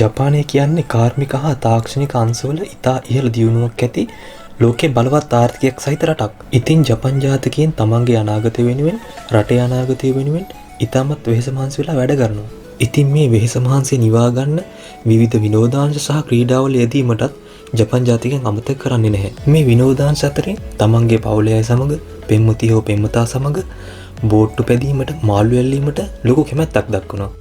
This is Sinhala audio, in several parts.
ජපානය කියන්නේ කාර්මික හා තාක්ෂණික අංශවල ඉතා ඉහළ දියුණුවක් ඇති ලෝකේ බලවත් ආර්ථිකයක් සහිත රටක්. ඉතින් ජපන් ජාතිකයන් තමන්ගේ අනාගතය වෙනුවෙන් රටේ අනාගතය වෙනුවෙන් ඉතාමත් වෙහෙස මහන්සි වෙලා වැඩ කරනවා. ඉතින් මේ වෙහෙස මහන්සිය නිවා ගන්න විවිධ විනෝදාංශ සහ ක්‍රීඩාවල යෙදීමටත් ජපන් ජාතිකයන් අමතක කරන්නේ නැහැ. මේ විනෝදාංශ අතරින් තමන්ගේ පවුලේ අය සමග පෙම්වතිය හෝ පෙම්වතා සමග බෝට්ටු පැදීමට මාළු ඇල්ලීමට ලොකු කැමැත්තක් දක්වනවා.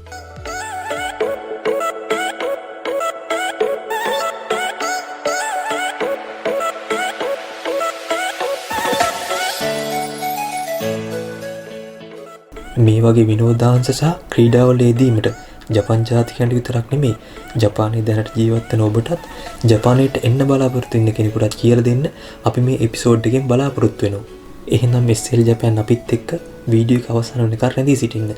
මේ වගේ විනෝදාංශ සහ ක්‍රීඩාවල යෙදීමට ජපන් ජාතිකයන්ට විතරක් නෙමෙයි ජපානයේ දැනට ජීවත් වෙන ඔබටත් ජපානයට එන්න බලාපොරොත්තු වෙන කෙනෙකුටත් කියලා දෙන්න අපි මේ එපිසෝඩ් එකෙන් බලාපොරොත්තු වෙනවා. එහෙනම් SL ජපාන් අපිත් එක්ක වීඩියෝ එක අවසන් වෙනකන් රැඳී සිටින්න.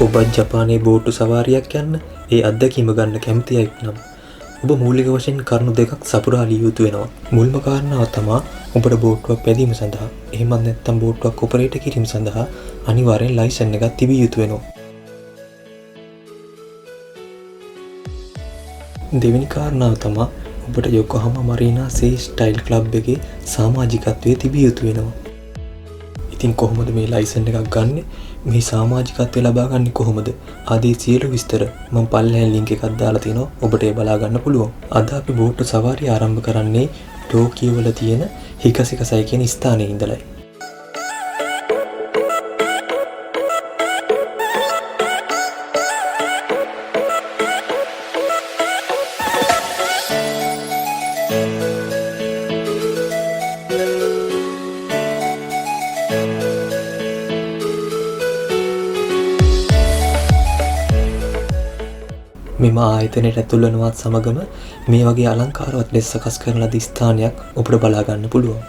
ඔබත් ජපානයේ බෝට්ටු සවාරියක් යන්න ඒ අත්දැකීම ගන්න කැමති අයෙක් නම් ඔබ මූලික වශයෙන් කරුණු දෙකක් සපුරා ලිය යුතු වෙනවා. මුල්ම කාරණාව තමයි ඔබට බෝට්ටුවක් පැදීම සඳහා එහෙමත් නැත්නම් බෝට්ටුවක් ඔපරේට් කිරීම සඳහා අනිවාර්යෙන් ලයිසන් එකක් තිබිය යුතු වෙනවා. දෙවෙනි කාරණාව තමයි ඔබට යොකෝහාමා මරීනා සේ ස්ටයිල් ක්ලබ් එකේ සමාජිකත්වයේ තිබිය යුතු වෙනවා. ඉතින් කොහොමද මේ ලයිසන් එකක් ගන්නෙ? මේ සමාජිකත්වය ලබා ගන්න කොහොමද? ආදී සියලු විස්තර මම පල්ලෙහාන් ලින්ක් එකක් දාලා තිනවා. ඔබට ඒ බලා ගන්න පුළුවන්. අද අපි බෝට්ටු සවාරිය ආරම්භ කරන්නේ ටෝකියෝ වල තියෙන හිකසිකසයි කියන ස්ථානයේ ඉඳලයි. මෙම ආයතනයට ඇතුල් වෙනවත් සමගම මේ වගේ අලංකාරවත් ලෙස සකස් කරන ලද ස්ථානයක් ඔබට බලා ගන්න පුළුවන්.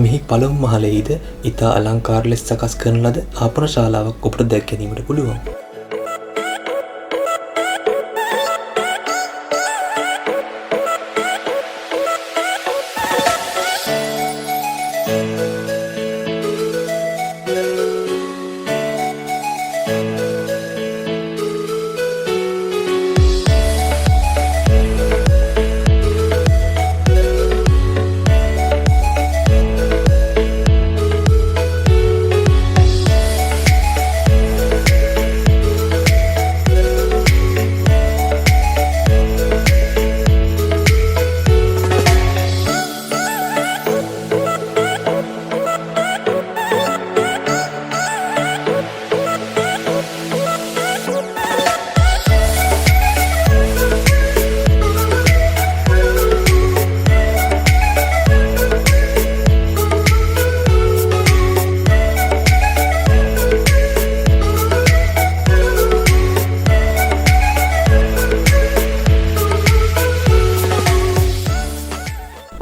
මෙහි පළමු මහලෙහිද ඉතා අලංකාර ලෙස සකස් කරන ලද ආපන ශාලාවක් ඔබට දැක ගැනීමට පුළුවන්.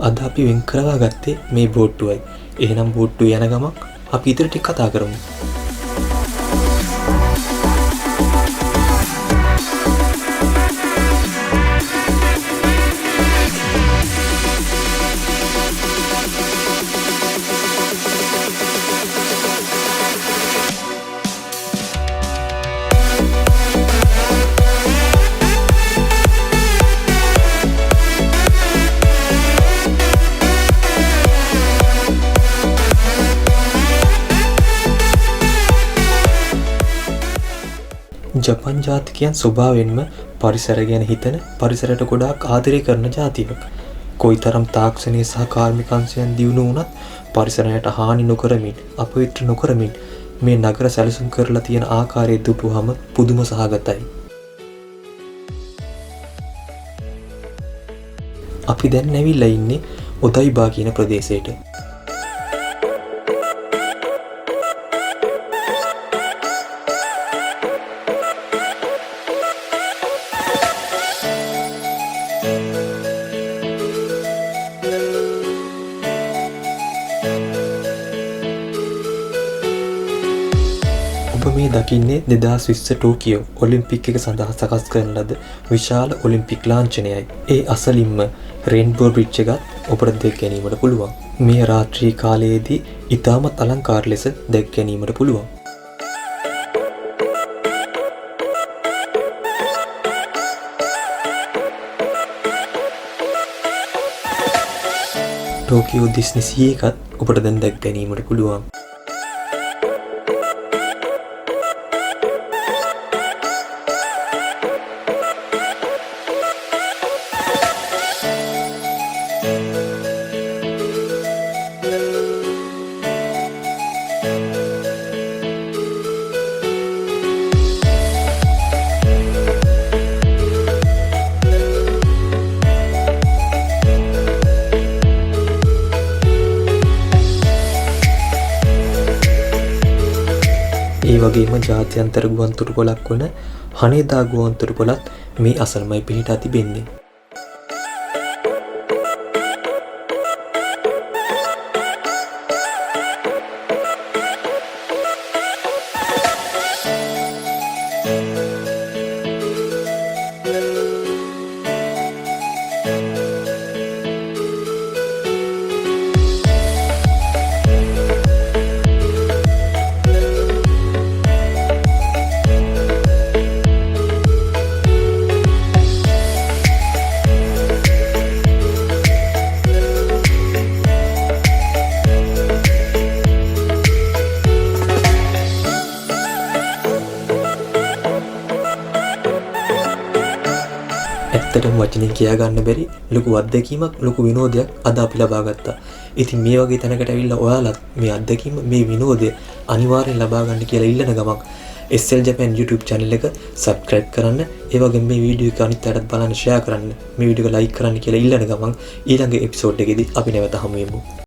අද අපි වෙන් කරවා ගත්තේ මේ බෝට්ටුවයි. එහෙනම් බෝට්ටුව යන ගමන් අපි ඉතින් ටික කතා කරමු. ජපන් ජාතිකයන් ස්වභාවයෙන්ම පරිසර ගැන හිතන පරිසරයට ගොඩාක් ආදරය කරන ජාතියක්. කොයිතරම් තාක්ෂණයේ සහ කාර්මික අංශයන් දියුණු වුණත් පරිසරයට හානි නොකරමින් අපවිත්‍ර නොකරමින් මේ නගර සැලසුම් කරලා තියෙන ආකාරය දුටුවහම පුදුම සහගතයි. අපි දැන් ඇවිල්ලා ඉන්නේ ඔතයිබා කියන ප්‍රදේශයට. මේ දකින්නේ 2020 ටෝකියෝ ඔලිම්පික් එක සඳහා සකස් කරන ලද විශාල ඔලිම්පික් ලාංඡනයයි. ඒ අසලින්ම රේන්බෝ බ්‍රිජ් එකත් ඔබට දැක ගැනීමට පුළුවන්. මේ රාත්‍රී කාලයේදී ඉතාමත් අලංකාර ලෙස දැක ගැනීමට පුළුවන්. ටෝකියෝ ඩිස්නි සී එකත් ඔබට දැන් දැක ගැනීමට පුළුවන්. ඒ වගේම ජාත්‍යන්තර ගුවන්තොටුපළක් වන හනේදා ගුවන්තොටුපළත් මේ අසලමයි පිහිටා තිබෙන්නේ. ඇත්තටම වචනෙන් කියා ගන්න බැරි ලොකු අත්දැකීමක් ලොකු විනෝදයක් අද අපි ලබා ගත්තා. ඉතින් මේ වගේ තැනකට ඇවිල්ලා ඔයාලත් මේ අත්දැකීම මේ විනෝදය අනිවාර්යෙන් ලබා ගන්න කියලා ඉල්ලන ගමන් SL Japan YouTube channel එක subscribe කරන්න, ඒ වගේම මේ වීඩියෝ එක අනිත් අයටත් බලන්න share කරන්න, මේ වීඩියෝ එක like කරන්න කියලා ඉල්ලන ගමන් ඊළඟ episode එකේදී අපි නැවත හමු වෙමු.